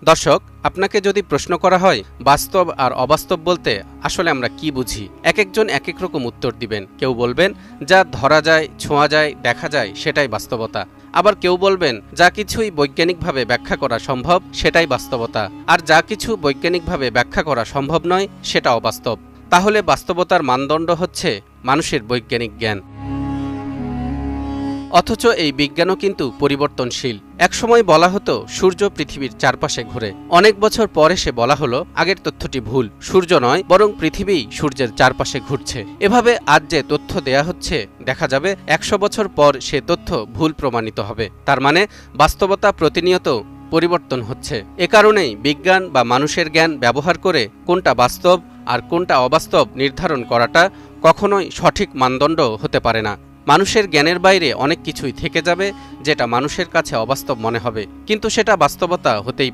দর্শক, আপনাকে যদি প্রশ্ন করা হয় বাস্তব আর অবাস্তব বলতে আসলে আমরা কি বুঝি, এক একজন এক এক রকম উত্তর দিবেন। কেউ বলবেন যা ধরা যায়, ছোঁয়া যায়, দেখা যায় সেটাই বাস্তবতা। আবার কেউ বলবেন যা কিছুই বৈজ্ঞানিকভাবে ব্যাখ্যা করা সম্ভব সেটাই বাস্তবতা, আর যা কিছু বৈজ্ঞানিকভাবে ব্যাখ্যা করা সম্ভব নয় সেটা অবাস্তব। তাহলে বাস্তবতার মানদণ্ড হচ্ছে মানুষের বৈজ্ঞানিক জ্ঞান। অথচ এই বিজ্ঞানও কিন্তু পরিবর্তনশীল। একসময় বলা হতো সূর্য পৃথিবীর চারপাশে ঘুরে, অনেক বছর পর এসে বলা হলো আগের তথ্যটি ভুল, সূর্য নয় বরং পৃথিবীই সূর্যের চারপাশে ঘুরছে। এভাবে আজ যে তথ্য দেয়া হচ্ছে, দেখা যাবে ১০০ বছর পর সে তথ্য ভুল প্রমাণিত হবে। তার মানে বাস্তবতা প্রতিনিয়ত পরিবর্তন হচ্ছে। এ কারণেই বিজ্ঞান বা মানুষের জ্ঞান ব্যবহার করে কোনটা বাস্তব আর কোনটা অবাস্তব নির্ধারণ করাটা কখনোই সঠিক মানদণ্ড হতে পারে না। মানুষের জ্ঞানের বাইরে অনেক কিছুই থেকে যাবে যেটা মানুষের কাছে অবাস্তব মনে হবে, কিন্তু সেটা বাস্তবতা হতেই